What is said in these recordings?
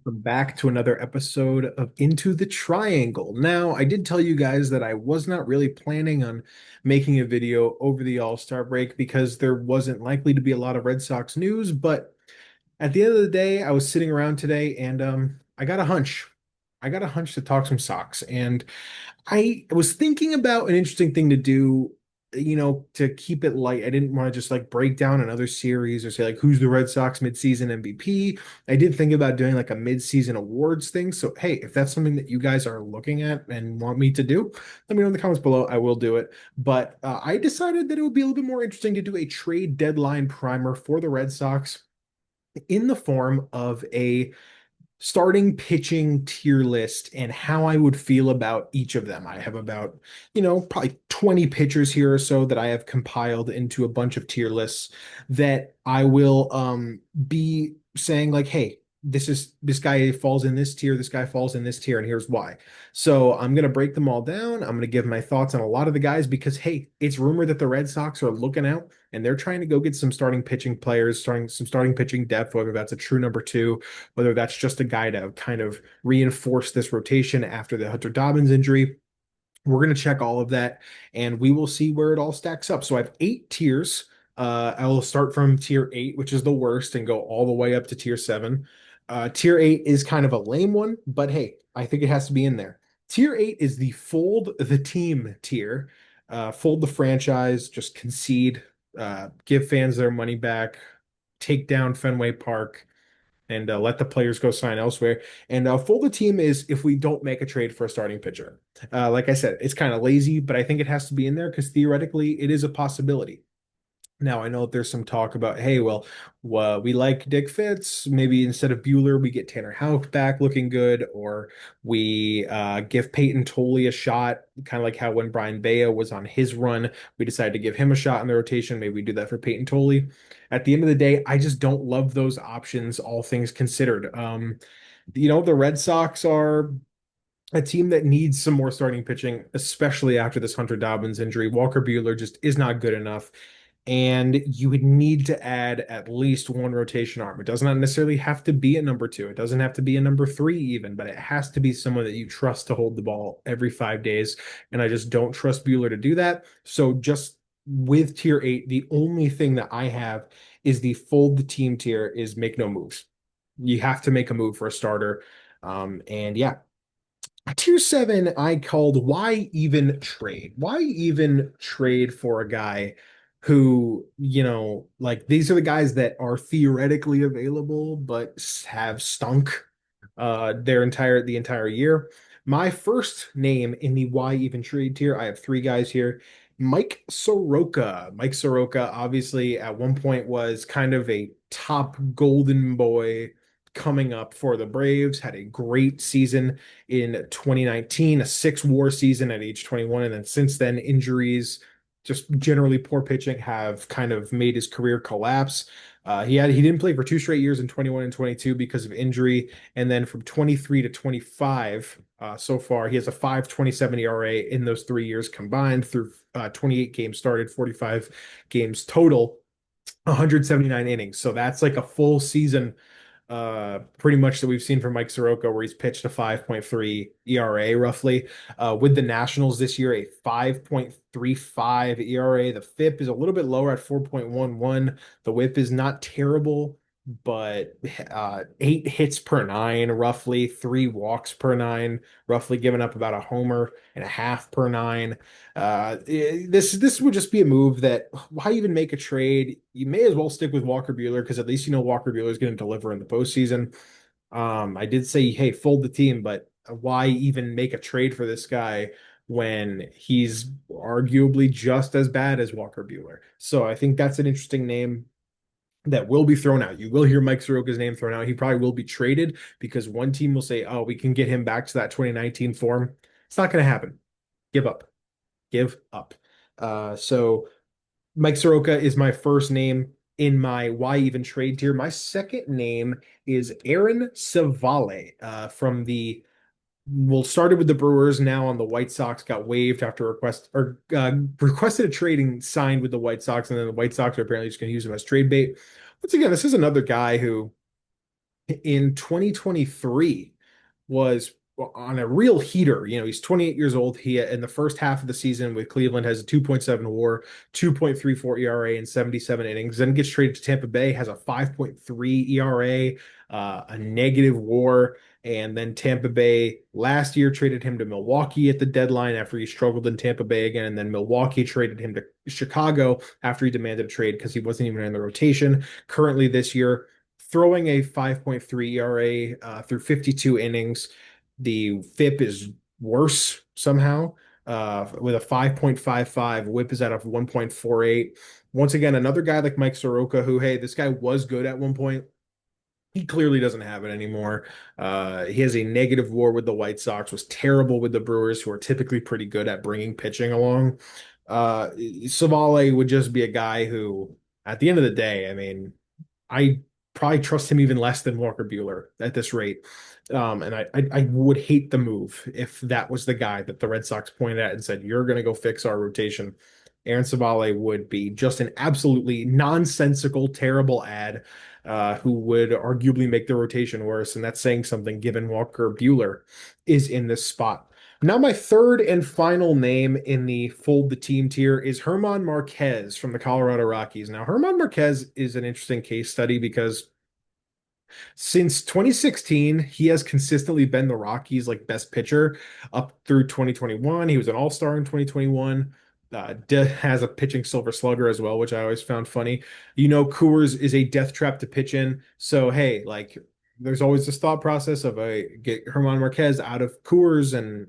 Welcome back to another episode of Into the Triangle. Now, I did tell you guys that I was not really planning on making a video over the All-Star break because there wasn't likely to be a lot of Red Sox news, but at the end of the day, I was sitting around today and I got a hunch. I got a hunch to talk some Sox, and I was thinking about an interesting thing to do, to keep it light. I didn't want to just like break down another series or say like who's the Red Sox midseason MVP. I did think about doing like a midseason awards thing. So hey, if that's something that you guys are looking at and want me to do, let me know in the comments below. I will do it. But I decided that it would be a little bit more interesting to do a trade deadline primer for the Red Sox in the form of a starting pitching tier list and how I would feel about each of them. I have about, probably 20 pitchers here or so that I have compiled into a bunch of tier lists that I will be saying like, hey, this guy falls in this tier, this guy falls in this tier, and here's why. So I'm gonna break them all down. I'm gonna give my thoughts on a lot of the guys because hey, it's rumored that the Red Sox are looking out and they're trying to go get some starting pitching players, starting some starting pitching depth, whether that's a true number two, whether that's just a guy to kind of reinforce this rotation after the Hunter Dobbins injury. We're going to check all of that and we will see where it all stacks up. So I have eight tiers. I will start from tier eight, which is the worst, and go all the way up to tier seven. Tier eight is kind of a lame one, but hey, I think it has to be in there. Tier eight is the fold the team tier. Fold the franchise, just concede, give fans their money back, take down Fenway Park, and let the players go sign elsewhere. And fold the team is if we don't make a trade for a starting pitcher. Like I said, it's kind of lazy, but I think it has to be in there because theoretically it is a possibility. Now, I know that there's some talk about, hey, well, we like Dick Fitz. Maybe instead of Bueller, we get Tanner Houck back looking good, or we give Peyton Tolley a shot, kind of like how when Brian Bayo was on his run, we decided to give him a shot in the rotation. Maybe we do that for Peyton Tolley. At the end of the day, I just don't love those options, all things considered. The Red Sox are a team that needs some more starting pitching, especially after this Hunter Dobbins injury. Walker Bueller just is not good enough. And you would need to add at least one rotation arm. It does not necessarily have to be a number two. It doesn't have to be a number three, even, but it has to be someone that you trust to hold the ball every 5 days. And I just don't trust Bueller to do that. So just with tier eight, the only thing that I have is the fold the team tier is make no moves. You have to make a move for a starter. And yeah, Tier seven, I called why even trade? Why even trade for a guy who, like these are the guys that are theoretically available but have stunk the entire year. My first name in the why even trade tier, I have three guys here. Mike Soroka. Mike Soroka obviously at one point was kind of a top golden boy coming up for the Braves, had a great season in 2019, a six WAR season at age 21. And then since then, injuries, just generally poor pitching have kind of made his career collapse. He didn't play for 2 straight years in 21 and 22 because of injury, and then from 23 to 25 so far, he has a 5.27 ERA in those 3 years combined through 28 games started, 45 games total, 179 innings. So that's like a full season pretty much that we've seen from Mike Soroka, where he's pitched a 5.3 ERA roughly. With the Nationals this year, a 5.35 ERA. The FIP is a little bit lower at 4.11. The WHIP is not terrible, but 8 hits per nine, roughly, 3 walks per nine, roughly giving up about a homer and a half per nine. This would just be a move that why even make a trade? You may as well stick with Walker Bueller because at least you know Walker Bueller is going to deliver in the postseason. I did say, hey, fold the team, but why even make a trade for this guy when he's arguably just as bad as Walker Bueller? So I think that's an interesting name that will be thrown out. You will hear Mike Soroka's name thrown out. He probably will be traded because one team will say, oh, we can get him back to that 2019 form. It's not going to happen. Give up. Give up. So Mike Soroka is my first name in my why even trade tier. My second name is Aaron Savale from the well, started with the Brewers, now on the White Sox, got waived after requested a trading signed with the White Sox, and then the White Sox are apparently just going to use him as trade bait. Once again, this is another guy who in 2023 was on a real heater. You know, he's 28 years old. He in the first half of the season with Cleveland has a 2.7 WAR, 2.34 ERA, and 77 innings. Then gets traded to Tampa Bay, has a 5.3 ERA, a negative WAR. And then Tampa Bay last year traded him to Milwaukee at the deadline after he struggled in Tampa Bay again. And then Milwaukee traded him to Chicago after he demanded a trade because he wasn't even in the rotation. Currently this year, throwing a 5.3 ERA through 52 innings. The FIP is worse somehow with a 5.55. WHIP is at a 1.48. Once again, another guy like Mike Soroka, who, hey, this guy was good at one point. He clearly doesn't have it anymore. He has a negative WAR with the White Sox, was terrible with the Brewers, who are typically pretty good at bringing pitching along. Savale would just be a guy who, at the end of the day, I mean, I probably trust him even less than Walker Buehler at this rate. And I would hate the move if that was the guy that the Red Sox pointed at and said, "You're going to go fix our rotation." Aaron Savale would be just an absolutely nonsensical, terrible ad who would arguably make the rotation worse. And that's saying something given Walker Buehler is in this spot. Now, my third and final name in the fold the team tier is German Marquez from the Colorado Rockies. Now, German Marquez is an interesting case study because since 2016, he has consistently been the Rockies' like best pitcher up through 2021. He was an all-star in 2021. Has a pitching silver slugger as well, which I always found funny. You know, Coors is a death trap to pitch in. So, hey, like there's always this thought process of a get German Marquez out of Coors and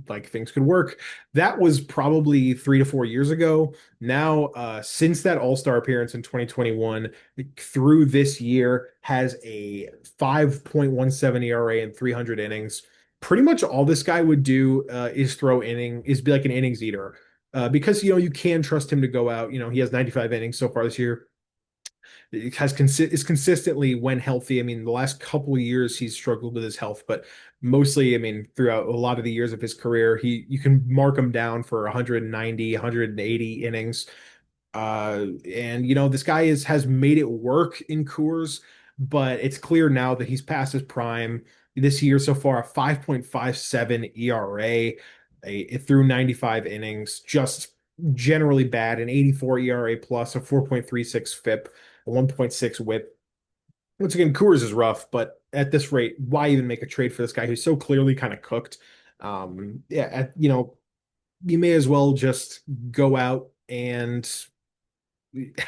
like things could work. That was probably 3 to 4 years ago. Now, since that All-Star appearance in 2021 through this year, has a 5.17 ERA and 300 innings. Pretty much all this guy would do is be like an innings eater. Because you can trust him to go out. He has 95 innings so far this year. Is consistently when healthy. I mean, the last couple of years he's struggled with his health, but mostly, I mean, throughout a lot of the years of his career, you can mark him down for 190, 180 innings. And this guy has made it work in Coors, but it's clear now that he's past his prime. This year so far, a 5.57 ERA, through 95 innings, just generally bad. An 84 ERA plus, a 4.36 FIP, a 1.6 WHIP. Once again, Coors is rough, but at this rate, why even make a trade for this guy who's so clearly kind of cooked? Yeah, you may as well just go out and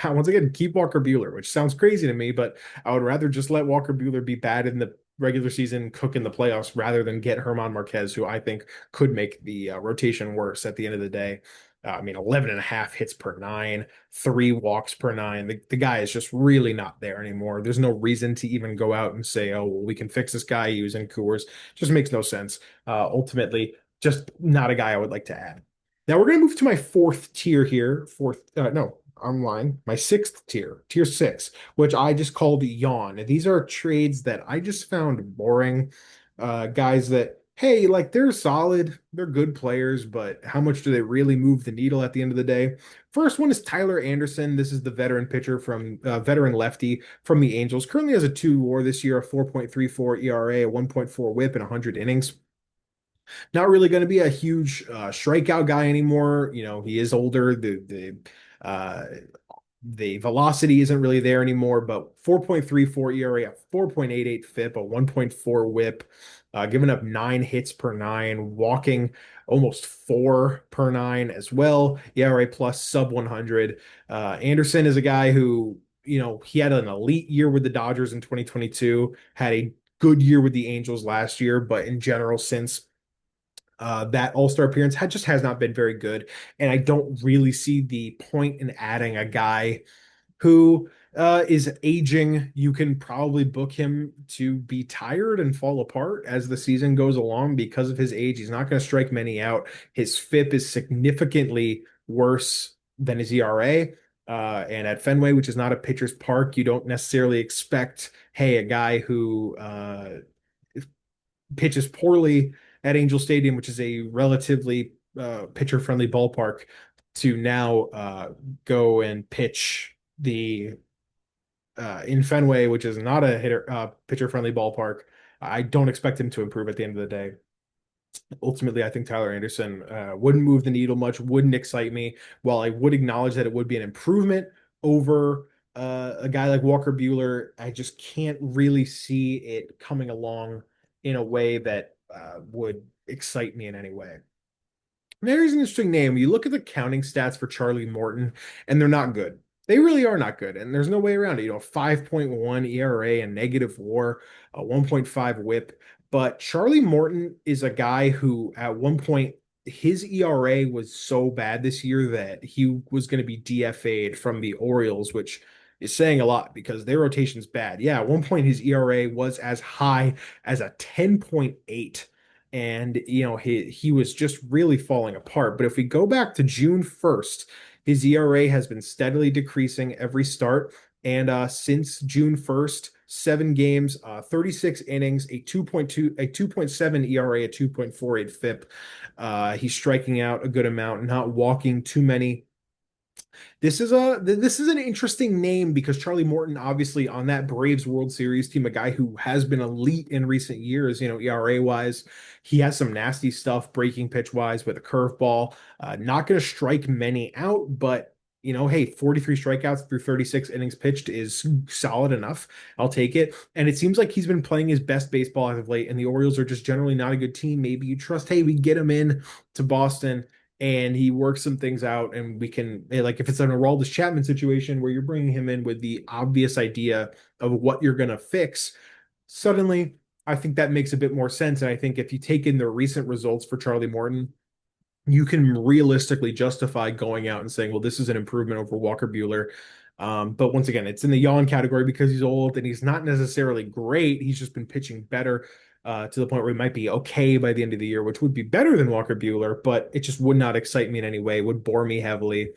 once again keep Walker Buehler, which sounds crazy to me, but I would rather just let Walker Buehler be bad in the regular season, cook in the playoffs, rather than get German Marquez, who I think could make the rotation worse at the end of the day. I mean, 11 and a half hits per nine, 3 walks per 9. The guy is just really not there anymore. There's no reason to even go out and say, oh, well, we can fix this guy using Coors. Just makes no sense. Ultimately, just not a guy I would like to add. Now we're going to move to my fourth tier here. No, online, my sixth tier, tier six, which I just called yawn. These are trades that I just found boring. Guys that, hey, like they're solid, they're good players, but how much do they really move the needle at the end of the day? First one is Tyler Anderson. This is the veteran pitcher from veteran lefty from the Angels. Currently has a 2 WAR this year, a 4.34 ERA, a 1.4 WHIP, and 100 innings. Not really going to be a huge strikeout guy anymore. He is older. Uh, the velocity isn't really there anymore, but 4.34 ERA, a 4.88 FIP, a 1.4 WHIP, giving up 9 hits per 9, walking almost 4 per 9 as well. ERA plus sub 100. Anderson is a guy who, he had an elite year with the Dodgers in 2022, had a good year with the Angels last year, but in general, since that All-Star appearance has not been very good. And I don't really see the point in adding a guy who is aging. You can probably book him to be tired and fall apart as the season goes along because of his age. He's not going to strike many out. His FIP is significantly worse than his ERA. And at Fenway, which is not a pitcher's park, you don't necessarily expect, hey, a guy who pitches poorly at Angel Stadium, which is a relatively pitcher-friendly ballpark, to now go and pitch the in Fenway, which is not a hitter pitcher friendly ballpark. I don't expect him to improve at the end of the day. Ultimately, I think Tyler Anderson wouldn't move the needle much, wouldn't excite me. While I would acknowledge that it would be an improvement over a guy like Walker Buehler, I just can't really see it coming along in a way that would excite me in any way. There's an interesting name. You look at the counting stats for Charlie Morton, and they're not good. They really are not good, and there's no way around it. 5.1 ERA and negative WAR, a 1.5 WHIP. But Charlie Morton is a guy who, at one point, his ERA was so bad this year that he was going to be DFA'd from the Orioles, which is saying a lot because their rotation's bad. Yeah, at one point his ERA was as high as a 10.8, and he was just really falling apart. But if we go back to June 1st, his ERA has been steadily decreasing every start, and since June 1st, 7 games, 36 innings, a 2.7 ERA, a 2.48 FIP. He's striking out a good amount, not walking too many. This is an interesting name because Charlie Morton, obviously on that Braves World Series team, a guy who has been elite in recent years, ERA wise. He has some nasty stuff breaking pitch wise with a curveball. Not going to strike many out, but hey, 43 strikeouts through 36 innings pitched is solid enough. I'll take it. And it seems like he's been playing his best baseball as of late, and the Orioles are just generally not a good team. Maybe you trust, hey, we get him in to Boston and he works some things out, and we can, like, if it's an Aroldis Chapman situation where you're bringing him in with the obvious idea of what you're going to fix, suddenly I think that makes a bit more sense. And I think if you take in the recent results for Charlie Morton, you can realistically justify going out and saying, well, this is an improvement over Walker Buehler. But once again, it's in the yawn category because he's old and he's not necessarily great. He's just been pitching better to the point where he might be okay by the end of the year, which would be better than Walker Buehler, but it just would not excite me in any way, would bore me heavily.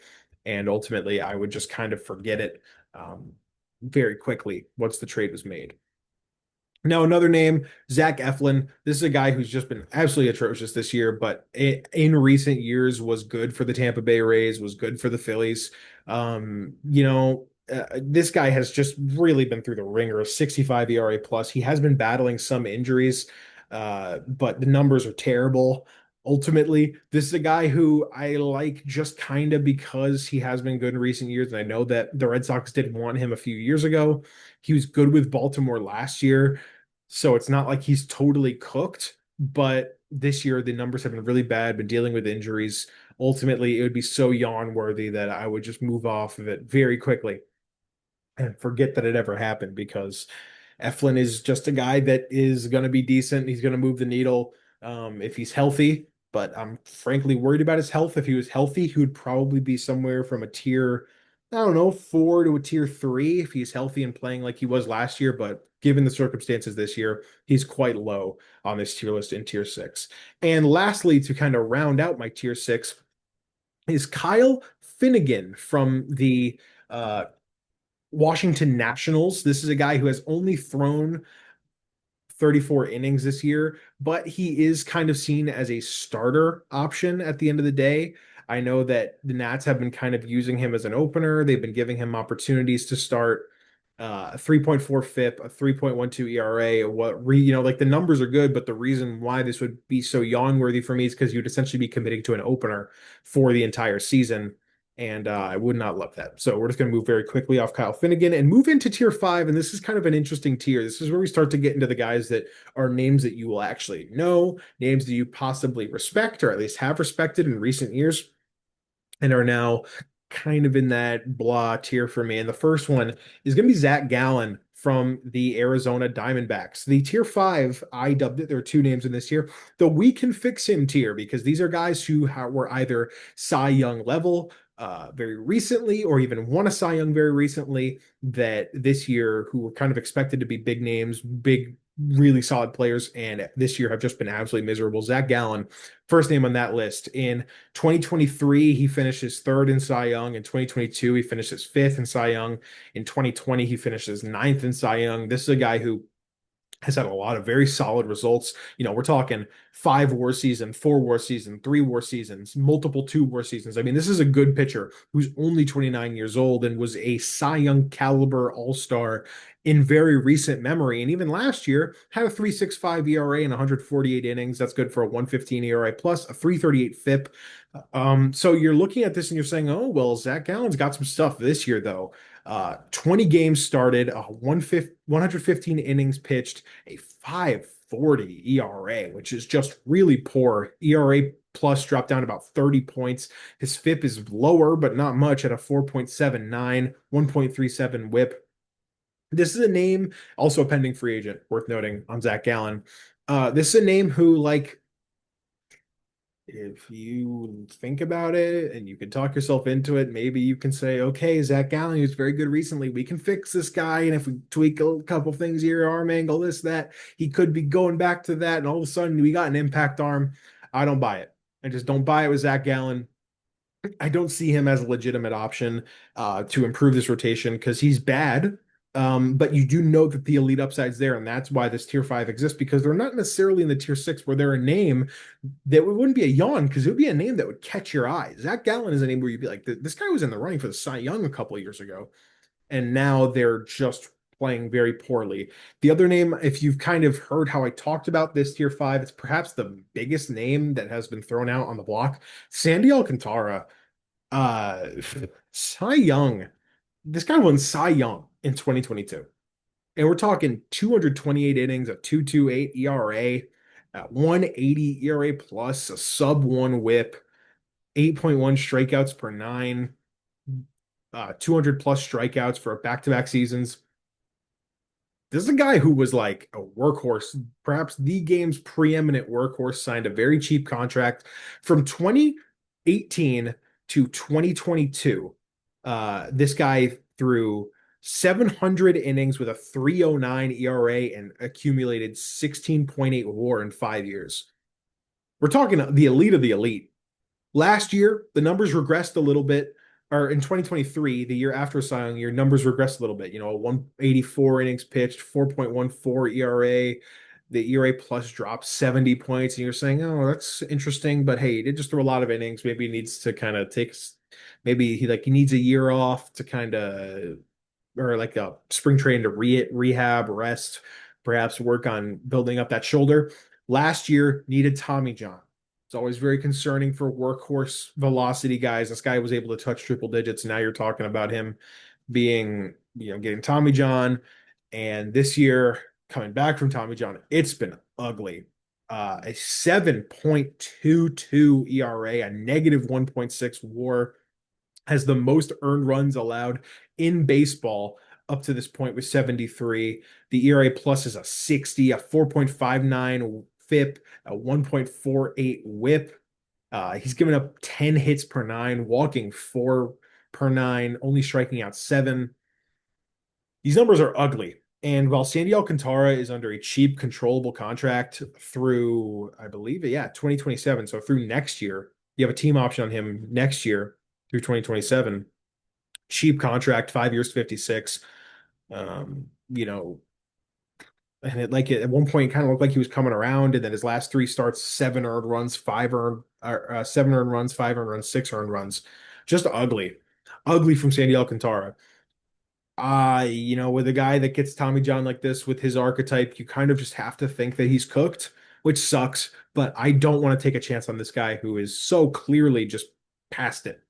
And ultimately, I would just kind of forget it very quickly once the trade was made. Now, another name, Zach Eflin. This is a guy who's just been absolutely atrocious this year, but in recent years was good for the Tampa Bay Rays, was good for the Phillies. This guy has just really been through the ringer, a 65 ERA plus. He has been battling some injuries, but the numbers are terrible. Ultimately, this is a guy who I like just kind of because he has been good in recent years. And I know that the Red Sox didn't want him a few years ago. He was good with Baltimore last year. So it's not like he's totally cooked, but this year the numbers have been really bad, been dealing with injuries. Ultimately, it would be so yawn worthy that I would just move off of it very quickly and forget that it ever happened because Eflin is just a guy that is going to be decent. He's going to move the needle if he's healthy, but I'm frankly worried about his health. If he was healthy, he would probably be somewhere from a tier, I don't know, 4 to a tier 3 if he's healthy and playing like he was last year. But given the circumstances this year, he's quite low on this tier list in tier 6. And lastly, to kind of round out my tier 6 is Kyle Finnegan from the Washington Nationals. This is a guy who has only thrown 34 innings this year, but he is kind of seen as a starter option at the end of the day. I know that the Nats have been kind of using him as an opener. They've been giving him opportunities to start, a 3.4 FIP, a 3.12 ERA. Like the numbers are good, but the reason why this would be so yawn worthy for me is because you'd essentially be committing to an opener for the entire season. And I would not love that. So we're just going to move very quickly off Kyle Finnegan and move into tier 5. And this is kind of an interesting tier. This is where we start to get into the guys that are names that you will actually know, names that you possibly respect or at least have respected in recent years and are now kind of in that blah tier for me. And the first one is going to be Zach Gallen from the Arizona Diamondbacks. The tier 5, I dubbed it. There are 2 names in this tier. The we can fix him tier because these are guys who were either Cy Young level very recently or even won a Cy Young very recently that this year who were kind of expected to be big names, big, really solid players, and this year have just been absolutely miserable. Zach Gallen, first name on that list. In 2023, he finishes 3rd in Cy Young. In 2022, he finishes 5th in Cy Young. In 2020, he finishes 9th in Cy Young. This is a guy who has had a lot of very solid results. We're talking 5 WAR season, 4 WAR season, 3 WAR seasons, multiple 2 WAR seasons. I mean, this is a good pitcher who's only 29 years old and was a Cy Young caliber all-star in very recent memory. And even last year had a 3.65 ERA and 148 innings. That's good for a 115 ERA plus a 338 FIP. So you're looking at this and you're saying, oh, well, Zach Gallen's got some stuff this year, though. 20 games started, 115 innings pitched, a 5.40 ERA, which is just really poor. ERA plus dropped down about 30 points. His FIP is lower, but not much at a 4.79, 1.37 whip. This is a name, also a pending free agent, worth noting on Zach Gallen. This is a name who, like, if you think about it and you can talk yourself into it, maybe you can say, okay, Zach Gallen, who's very good recently, we can fix this guy. And if we tweak a couple things here, arm angle, this, that, he could be going back to that. And all of a sudden, we got an impact arm. I don't buy it. I just don't buy it with Zach Gallen. I don't see him as a legitimate option to improve this rotation because he's bad. But you do know that the elite upside's there, and that's why this tier 5 exists because they're not necessarily in the tier 6 where they're a name that wouldn't be a yawn because it would be a name that would catch your eye. Zach Gallen is a name where you'd be like, this guy was in the running for the Cy Young a couple of years ago, and now they're just playing very poorly. The other name, if you've kind of heard how I talked about this tier 5, it's perhaps the biggest name that has been thrown out on the block. Sandy Alcantara, uh, Cy Young. This guy won Cy Young in 2022. And we're talking 228 innings, a 2.28 ERA, 180 ERA plus, a sub one whip, 8.1 strikeouts per nine, 200 plus strikeouts for back-to-back seasons. This is a guy who was like a workhorse, perhaps the game's preeminent workhorse, signed a very cheap contract from 2018 to 2022. This guy threw 700 innings with a 309 ERA and accumulated 16.8 WAR in 5 years. We're talking the elite of the elite. Last year, the numbers regressed a little bit, or in 2023, the year after Cy Young year, numbers regressed a little bit. A 184 innings pitched, 4.14 ERA. The ERA plus dropped 70 points, and you're saying, oh, that's interesting, but hey, he did just throw a lot of innings. Maybe he needs to kind of maybe he needs a year off to kind of, or like a spring training to rehab, rest, perhaps work on building up that shoulder. Last year needed Tommy John. It's always very concerning for workhorse velocity guys. This guy was able to touch triple digits. Now you're talking about him being, getting Tommy John. And this year, coming back from Tommy John, it's been ugly. A 7.22 ERA, a negative 1.6 WAR, has the most earned runs allowed in baseball up to this point with 73. The ERA plus is a 60, a 4.59 FIP, a 1.48 WHIP. He's given up 10 hits per nine, walking 4 per 9, only striking out 7. These numbers are ugly. And while Sandy Alcantara is under a cheap, controllable contract through, I believe, 2027, so through next year, you have a team option on him next year through 2027. Cheap contract, 5 years, 56. And at one point, it kind of looked like he was coming around, and then his last 3 starts, 7 earned runs, 7 earned runs, 5 earned runs, 6 earned runs, just ugly from Sandy Alcantara. With a guy that gets Tommy John like this with his archetype, you kind of just have to think that he's cooked, which sucks. But I don't want to take a chance on this guy who is so clearly just past it.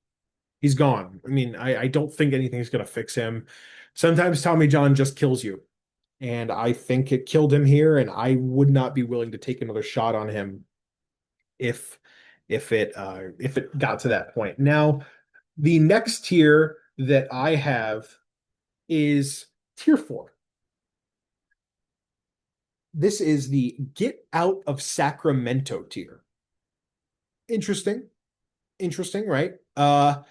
He's gone. I mean, I don't think anything's going to fix him. Sometimes Tommy John just kills you. And I think it killed him here, and I would not be willing to take another shot on him if if it got to that point. Now, the next tier that I have is tier 4. This is the get out of Sacramento tier. Interesting. Interesting, right? Two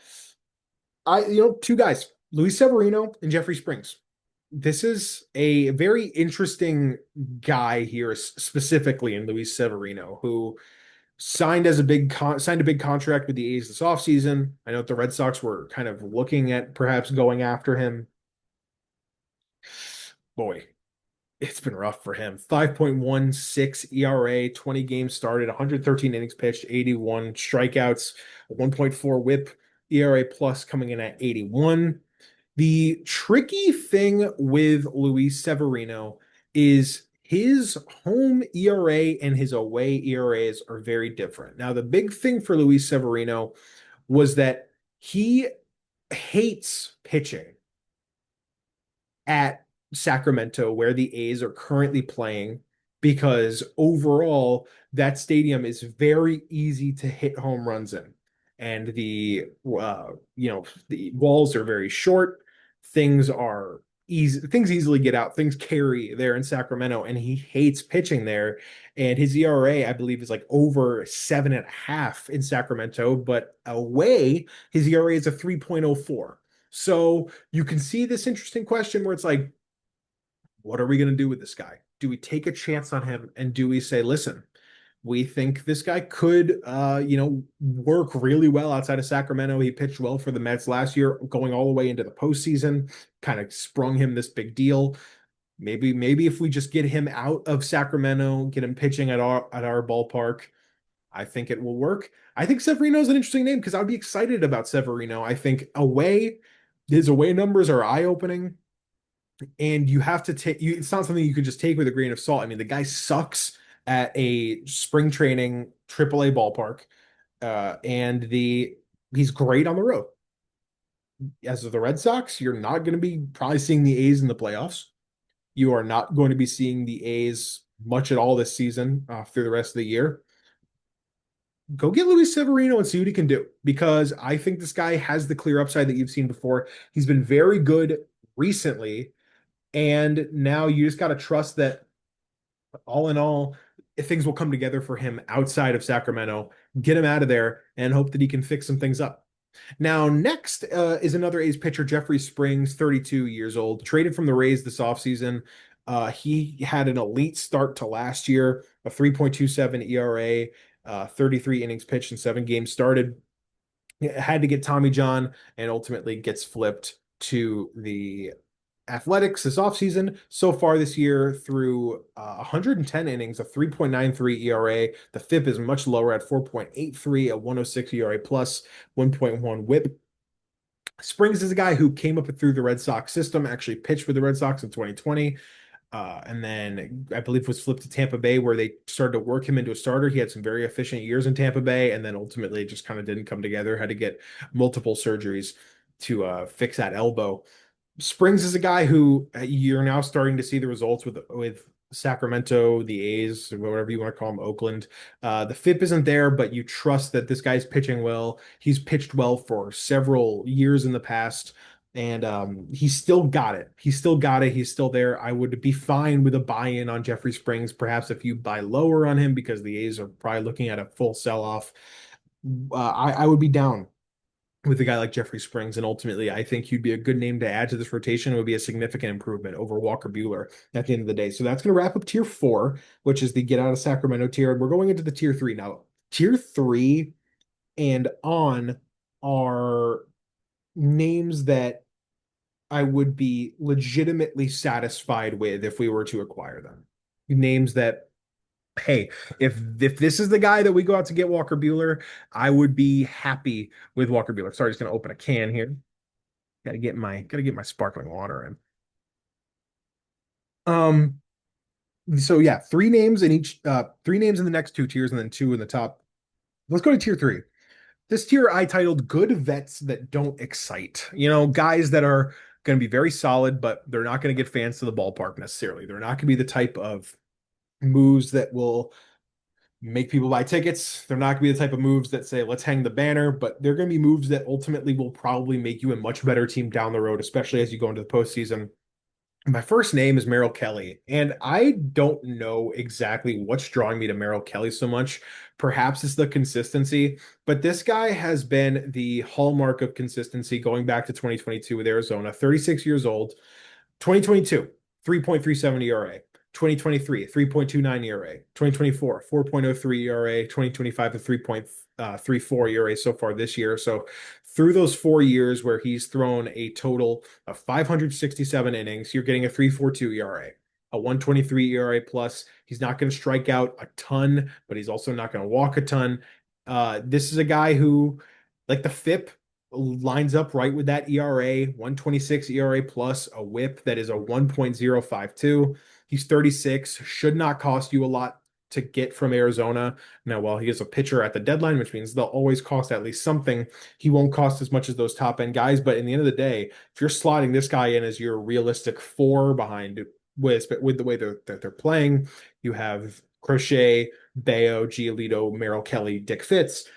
guys, Luis Severino and Jeffrey Springs. This is a very interesting guy here, specifically in Luis Severino, who signed a big contract with the A's this offseason. I know the Red Sox were kind of looking at perhaps going after him. Boy, It's been rough for him. 5.16 ERA, 20 games started, 113 innings pitched, 81 strikeouts, 1.4 whip, ERA plus coming in at 81. The tricky thing with Luis Severino is his home ERA and his away ERAs are very different. Now, the big thing for Luis Severino was that he hates pitching at Sacramento, where the A's are currently playing, because overall that stadium is very easy to hit home runs in, and the walls are very short. Things are easy. Things easily get out. Things carry there in Sacramento, and he hates pitching there. And his ERA, I believe, is like over 7.5 in Sacramento, but away his ERA is a 3.04. So you can see this interesting question where it's like, what are we going to do with this guy? Do we take a chance on him? And do we say, listen, we think this guy could, work really well outside of Sacramento. He pitched well for the Mets last year, going all the way into the postseason, kind of sprung him this big deal. Maybe if we just get him out of Sacramento, get him pitching at our ballpark, I think it will work. I think Severino is an interesting name because I would be excited about Severino. I think his away numbers are eye-opening, and you have to take it's not something you can just take with a grain of salt. I mean, the guy sucks at a spring training AAA ballpark, and the he's great on the road. As of the Red Sox, you're not going to be probably seeing the A's in the playoffs. You are not going to be seeing the A's much at all this season through the rest of the year. Go get Luis Severino and see what he can do, because I think this guy has the clear upside that you've seen before. He's been very good recently, and now you just got to trust that all in all, things will come together for him outside of Sacramento. Get him out of there and hope that he can fix some things up. Now, next is another A's pitcher, Jeffrey Springs, 32 years old, traded from the Rays this offseason. He had an elite start to last year, a 3.27 ERA, 33 innings pitched and 7 games started. Had to get Tommy John and ultimately gets flipped to the Athletics this offseason. So far this year, through 110 innings, a 3.93 ERA. The FIP is much lower at 4.83, a 106 ERA plus, 1.1 whip. Springs is a guy who came up through the Red Sox system, actually pitched for the Red Sox in 2020. And then I believe was flipped to Tampa Bay, where they started to work him into a starter. He had some very efficient years in Tampa Bay, and then ultimately it just kind of didn't come together. Had to get multiple surgeries to fix that elbow. Springs is a guy who you're now starting to see the results with Sacramento, the A's, or whatever you want to call them, Oakland. The FIP isn't there, but you trust that this guy's pitching well. He's pitched well for several years in the past, and he's still got it. He's still got it. He's still there. I would be fine with a buy-in on Jeffrey Springs. Perhaps if you buy lower on him because the A's are probably looking at a full sell-off, I would be down with a guy like Jeffrey Springs. And ultimately, I think he'd be a good name to add to this rotation. It would be a significant improvement over Walker Buehler at the end of the day. So that's going to wrap up tier 4, which is the get out of Sacramento tier. And we're going into the tier 3 now. Tier 3 and on are names that I would be legitimately satisfied with if we were to acquire them. Names that, hey, if this is the guy that we go out to get Walker Buehler, I would be happy with Walker Buehler. Sorry, just gonna open a can here. Gotta get my sparkling water in. Um, so yeah, three names in the next 2 tiers, and then 2 in the top. Let's go to tier 3. This tier I titled Good Vets That Don't Excite. Guys that are going to be very solid, but they're not going to get fans to the ballpark necessarily. They're not going to be the type of moves that will make people buy tickets. They're not going to be the type of moves that say, let's hang the banner, but they're going to be moves that ultimately will probably make you a much better team down the road, especially as you go into the postseason. My first name is Merrill Kelly, and I don't know exactly what's drawing me to Merrill Kelly so much. Perhaps it's the consistency, but this guy has been the hallmark of consistency going back to 2022 with Arizona, 36 years old. 2022, 3.37 ERA. 2023, 3.29 ERA. 2024, 4.03 ERA. 2025, a 3.34 ERA so far this year. So through those 4 years where he's thrown a total of 567 innings, you're getting a 3.42 ERA, a 123 ERA plus. He's not going to strike out a ton, but he's also not going to walk a ton. This is a guy who, like the FIP, lines up right with that ERA, 126 ERA plus, a whip that is a 1.052. He's 36, should not cost you a lot to get from Arizona. Now, while he is a pitcher at the deadline, which means they'll always cost at least something, he won't cost as much as those top end guys. But in the end of the day, if you're slotting this guy in as your realistic four behind with the way they're playing, you have Crochet, Bayo, Giolito, Merrill Kelly, Dick Fitz.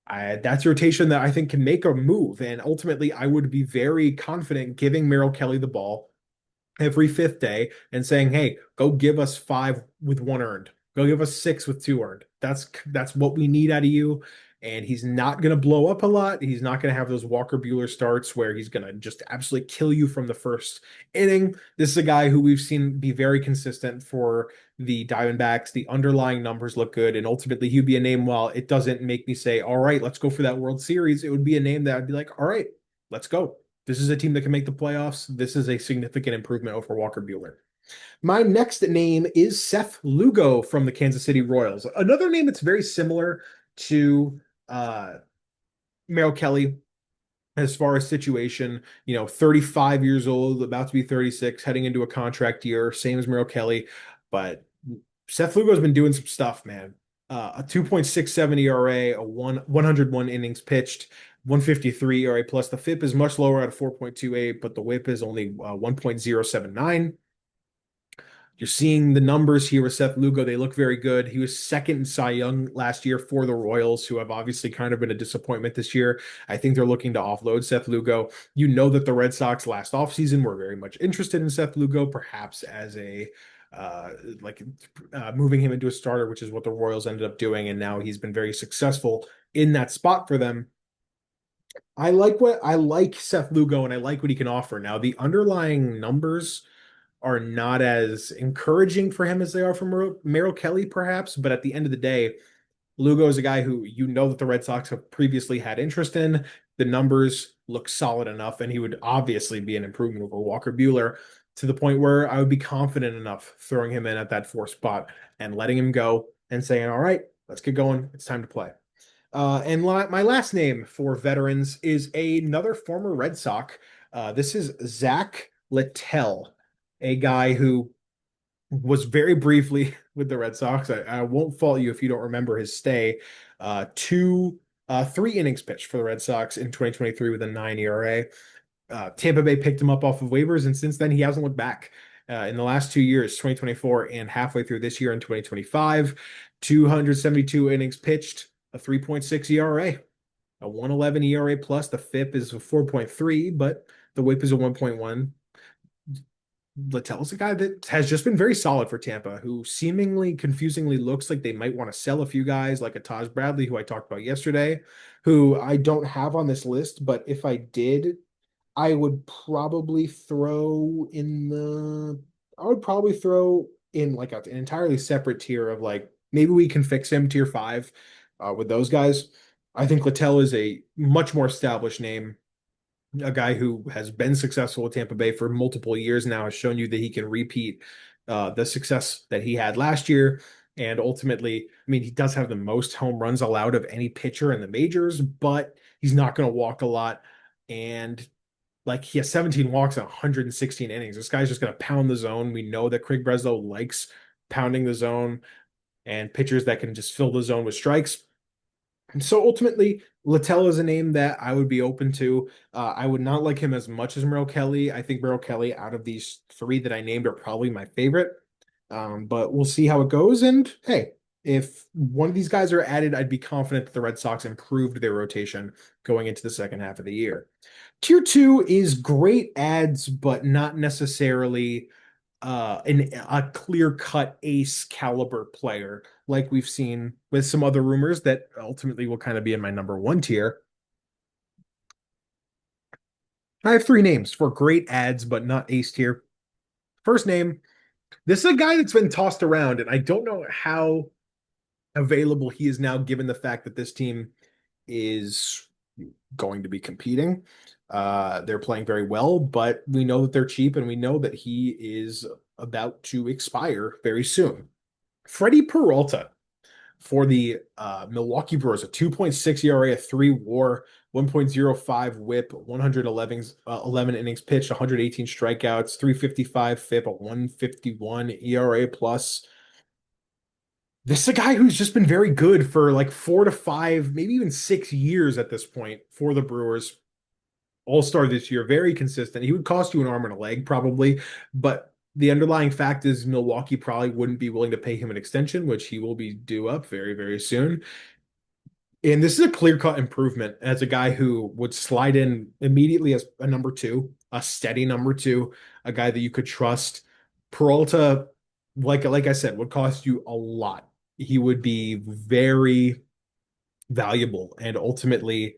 That's a rotation that I think can make a move. And ultimately, I would be very confident giving Merrill Kelly the ball every fifth day and saying, "Hey, go give us five with one earned. Go give us six with two earned. That's what we need out of you." And he's not going to blow up a lot. He's not going to have those Walker Bueller starts where he's going to just absolutely kill you from the first inning. This is a guy who we've seen be very consistent for the Diamondbacks. The underlying numbers look good, and ultimately he'd be a name. While it doesn't make me say, "All right, let's go for that World Series," it would be a name that I'd be like, "All right, let's go." This is a team that can make the playoffs. This is a significant improvement over Walker Bueller. My next name is Seth Lugo from the Kansas City Royals. Another name that's very similar to uh, Merrill Kelly as far as situation, 35 years old, about to be 36, heading into a contract year, same as Merrill Kelly. But Seth Lugo's been doing some stuff, man. A 2.67 ERA, 101 innings pitched, 153 ERA plus. The FIP is much lower at 4.28, but the WHIP is only 1.079. You're seeing the numbers here with Seth Lugo. They look very good. He was second in Cy Young last year for the Royals, who have obviously kind of been a disappointment this year. I think they're looking to offload Seth Lugo. You know that the Red Sox last offseason were very much interested in Seth Lugo, perhaps as a uh like moving him into a starter, which is what the Royals ended up doing, and now he's been very successful in that spot for them. I like Seth Lugo and I like what he can offer. Now, the underlying numbers are not as encouraging for him as they are for Merrill Kelly, perhaps. But at the end of the day, Lugo is a guy who that the Red Sox have previously had interest in. The numbers look solid enough, and he would obviously be an improvement over Walker Bueller to the point where I would be confident enough throwing him in at that fourth spot and letting him go and saying, "All right, let's get going. It's time to play." My last name for veterans is another former Red Sox. This is Zach Littell, a guy who was very briefly with the Red Sox. I won't fault you if you don't remember his stay. Three innings pitched for the Red Sox in 2023 with a 9 ERA. Tampa Bay picked him up off of waivers, and since then he hasn't looked back. In the last 2 years, 2024 and halfway through this year in 2025, 272 innings pitched, a 3.6 ERA, a 111 ERA plus. The FIP is a 4.3, but the WHIP is a 1.1. Littell's a guy that has just been very solid for Tampa, who seemingly confusingly looks like they might want to sell a few guys like a Taj Bradley, who I talked about yesterday, who I don't have on this list, but if I did, I would probably throw in the I would probably throw in like an entirely separate tier of like maybe we can fix him tier five with those guys. I think Littell is a much more established name, a guy who has been successful with Tampa Bay for multiple years now, has shown you that he can repeat the success that he had last year. And ultimately, I mean, he does have the most home runs allowed of any pitcher in the majors, but he's not going to walk a lot. And like he has 17 walks and 116 innings. This guy's just going to pound the zone. We know that Craig Breslow likes pounding the zone and pitchers that can just fill the zone with strikes. And so ultimately, Littell is a name that I would be open to. I would not like him as much as Merrill Kelly. I think Merrill Kelly, out of these three that I named, are probably my favorite. But we'll see how it goes. And hey, if one of these guys are added, I'd be confident that the Red Sox improved their rotation going into the second half of the year. Tier two is great ads, but not necessarily a clear-cut ace caliber player like we've seen with some other rumors that ultimately will kind of be in my number one tier. I have three names for great ads, but not ace tier. First name, this is a guy that's been tossed around, and I don't know how available he is now, given the fact that this team is going to be competing. They're playing very well, but we know that they're cheap, and we know that he is about to expire very soon. Freddie Peralta for the Milwaukee Brewers, a 2.6 ERA, a 3 WAR, 1.05 WHIP, 111 11 innings pitched, 118 strikeouts, 355 FIP, a 151 ERA plus. This is a guy who's just been very good for like 4 to 5, maybe even 6 years at this point for the Brewers. All-star this year, very consistent. He would cost you an arm and a leg probably, but the underlying fact is Milwaukee probably wouldn't be willing to pay him an extension, which he will be due up very, very soon. And this is a clear-cut improvement as a guy who would slide in immediately as a number two, a steady number two, a guy that you could trust. Peralta, like I said, would cost you a lot. He would be very valuable, and ultimately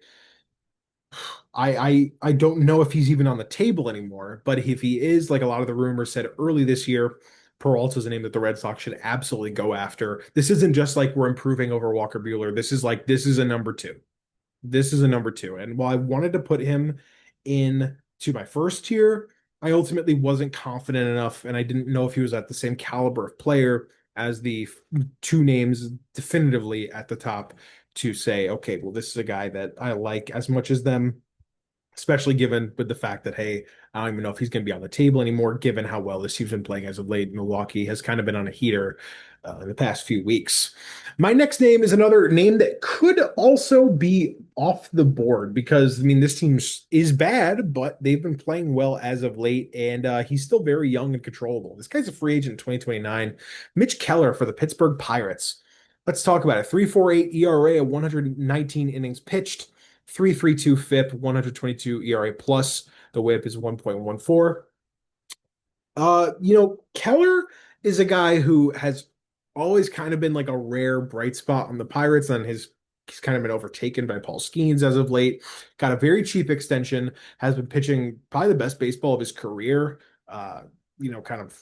I don't know if he's even on the table anymore, but if he is, like a lot of the rumors said early this year, Peralta's a name that the Red Sox should absolutely go after. This isn't just like we're improving over Walker Buehler. This is a number two. This is a number two. And while I wanted to put him in to my first tier, I ultimately wasn't confident enough, and I didn't know if he was at the same caliber of player as the two names definitively at the top to say, okay, well, this is a guy that I like as much as them, especially given with the fact that, hey, I don't even know if he's going to be on the table anymore, given how well this team's been playing as of late. Milwaukee has kind of been on a heater in the past few weeks. My next name is another name that could also be off the board because, I mean, this team is bad, but they've been playing well as of late, and he's still very young and controllable. This guy's a free agent in 2029. Mitch Keller for the Pittsburgh Pirates. Let's talk about it. 3.48 ERA, 119 innings pitched. 3.32 FIP, 122 ERA plus. The WHIP is 1.14. Keller is a guy who has always kind of been like a rare bright spot on the Pirates, and he's kind of been overtaken by Paul Skeens as of late. Got a very cheap extension, has been pitching probably the best baseball of his career, kind of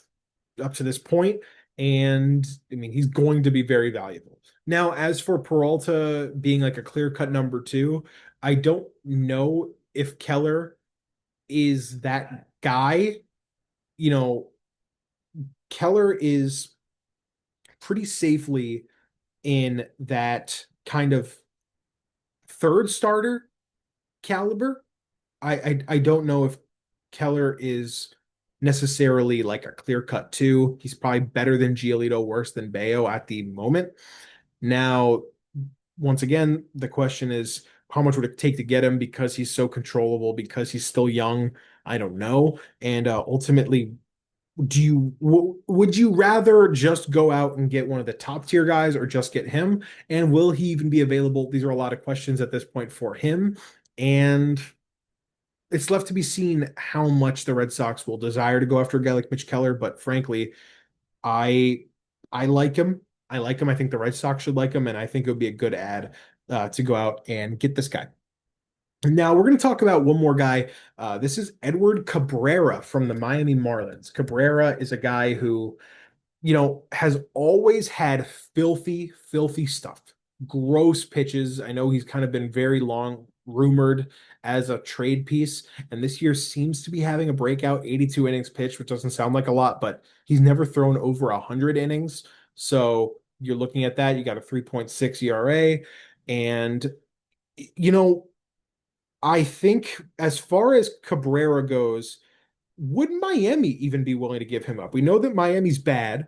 up to this point. And I mean, he's going to be very valuable. Now, as for Peralta being like a clear-cut number two, I don't know if Keller is that guy. You know, Keller is pretty safely in that kind of third starter caliber. I don't know if Keller is necessarily like a clear cut two. He's probably better than Giolito, worse than Bayo at the moment. Now, once again, the question is how much would it take to get him because he's so controllable, because he's still young? I don't know. And ultimately, would you rather just go out and get one of the top tier guys or just get him? And will he even be available? These are a lot of questions at this point for him. And it's left to be seen how much the Red Sox will desire to go after a guy like Mitch Keller. But frankly, I I like him. I like him. I think the Red Sox should like him, and I think it would be a good ad to go out and get this guy. Now we're going to talk about one more guy. This is Edward Cabrera from the Miami Marlins. Cabrera is a guy who, has always had filthy, filthy stuff, gross pitches. I know he's kind of been very long rumored as a trade piece, and this year seems to be having a breakout 82 innings pitched, which doesn't sound like a lot, but he's never thrown over 100 innings. So you're looking at that. You got a 3.6 ERA, and you know, I think as far as Cabrera goes, would Miami even be willing to give him up? We know that Miami's bad,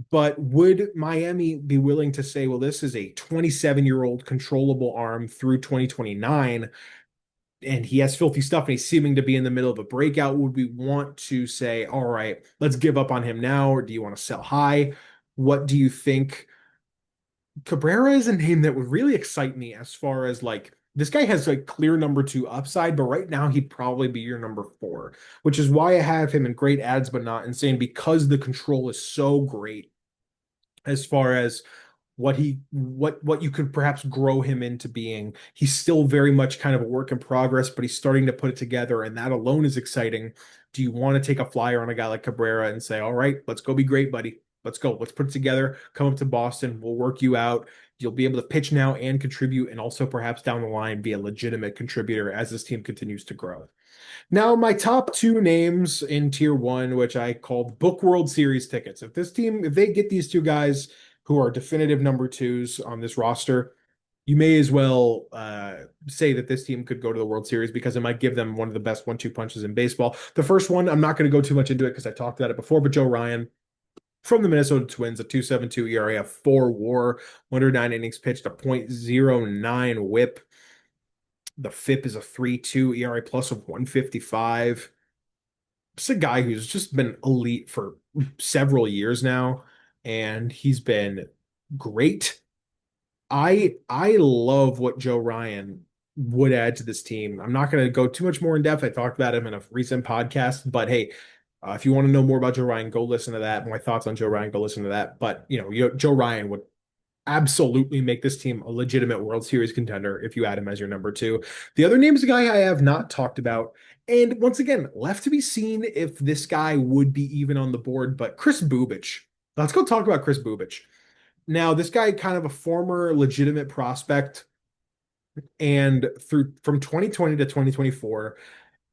but would Miami be willing to say, well, this is a 27-year-old controllable arm through 2029, and he has filthy stuff and he's seeming to be in the middle of a breakout? Would we want to say, all right, let's give up on him now, or do you want to sell high? What do you think? Cabrera is a name that would really excite me as far as like this guy has a clear number two upside, but right now he'd probably be your number four, which is why I have him in great ads, but not insane because the control is so great as far as what you could perhaps grow him into being. He's still very much kind of a work in progress, but he's starting to put it together, and that alone is exciting. Do you want to take a flyer on a guy like Cabrera and say, all right, let's go be great, buddy? Let's go. Let's put it together. Come up to Boston. We'll work you out. You'll be able to pitch now and contribute, and also perhaps down the line be a legitimate contributor as this team continues to grow. Now, my top two names in tier one, which I called Book World Series tickets. If this team, if they get these two guys who are definitive number twos on this roster, you may as well say that this team could go to the World Series because it might give them one of the best one-two punches in baseball. The first one, I'm not going to go too much into it because I talked about it before, but Joe Ryan from the Minnesota Twins, a 2.72 ERA, a 4 WAR, 109 innings pitched, a .09 WHIP. The FIP is a 3.2 ERA plus of 155. It's a guy who's just been elite for several years now, and he's been great. I love what Joe Ryan would add to this team. I'm not going to go too much more in depth. I talked about him in a recent podcast, but hey, if you want to know more about Joe Ryan, go listen to that. My thoughts on Joe Ryan, go listen to that. But Joe Ryan would absolutely make this team a legitimate World Series contender if you add him as your number two. The other name is a guy I have not talked about. And once again, left to be seen if this guy would be even on the board, but Kris Bubic. Let's go talk about Kris Bubic. Now, this guy kind of a former legitimate prospect, and through from 2020 to 2024,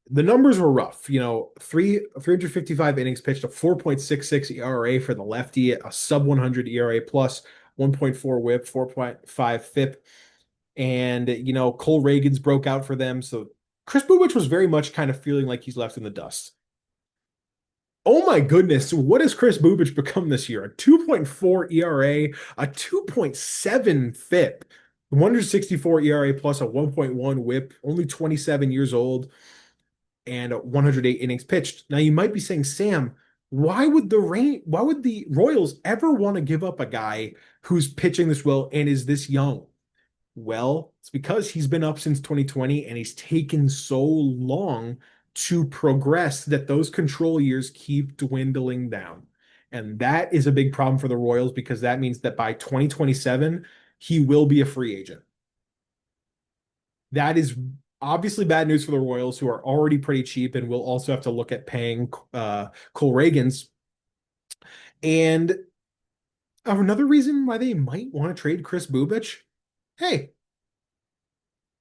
the numbers were rough. 355 innings pitched, a 4.66 ERA for the lefty, a sub 100 ERA plus, 1.4 WHIP, 4.5 FIP, and Cole Reagans broke out for them. So Kris Bubic was very much kind of feeling like he's left in the dust. Oh my goodness, what has Kris Bubic become this year? A 2.4 ERA, a 2.7 FIP, 164 ERA plus a 1.1 WHIP, only 27 years old, and 108 innings pitched. Now you might be saying, Sam, why would the Royals ever want to give up a guy who's pitching this well and is this young? Well, it's because he's been up since 2020 and he's taken so long to progress that those control years keep dwindling down. And that is a big problem for the Royals because that means that by 2027, he will be a free agent. That is obviously bad news for the Royals, who are already pretty cheap and will also have to look at paying Cole Reagans. And another reason why they might want to trade Kris Bubic, hey,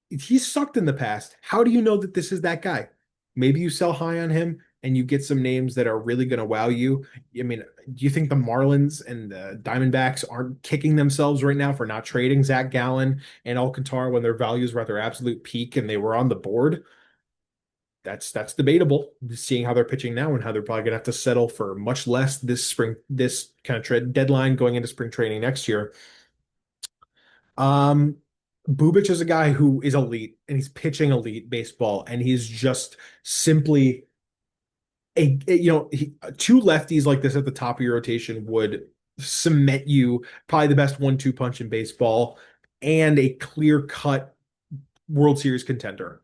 he's sucked in the past. How do you know that this is that guy? Maybe you sell high on him and you get some names that are really going to wow you. I mean, do you think the Marlins and the Diamondbacks aren't kicking themselves right now for not trading Zach Gallen and Alcantara when their values were at their absolute peak and they were on the board? That's debatable. Seeing how they're pitching now and how they're probably going to have to settle for much less this spring, this kind of trade deadline going into spring training next year. Um, Bubic is a guy who is elite and he's pitching elite baseball and he's just simply two lefties like this at the top of your rotation would cement you probably the best 1-2 punch in baseball and a clear cut World Series contender.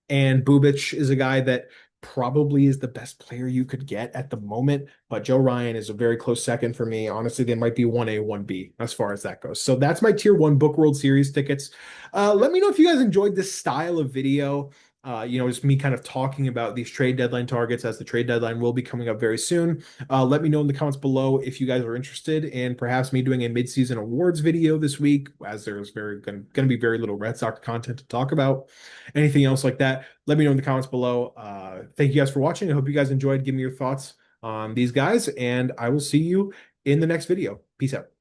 And Bubic is a guy that probably is the best player you could get at the moment, but Joe Ryan is a very close second for me. Honestly, they might be 1A, 1B as far as that goes. So that's my tier one Book World Series tickets. Let me know if you guys enjoyed this style of video. Just me kind of talking about these trade deadline targets as the trade deadline will be coming up very soon. Let me know in the comments below if you guys are interested in perhaps me doing a midseason awards video this week, as there's going to be very little Red Sox content to talk about. Anything else like that, let me know in the comments below. Thank you guys for watching. I hope you guys enjoyed. Give me your thoughts on these guys, and I will see you in the next video. Peace out.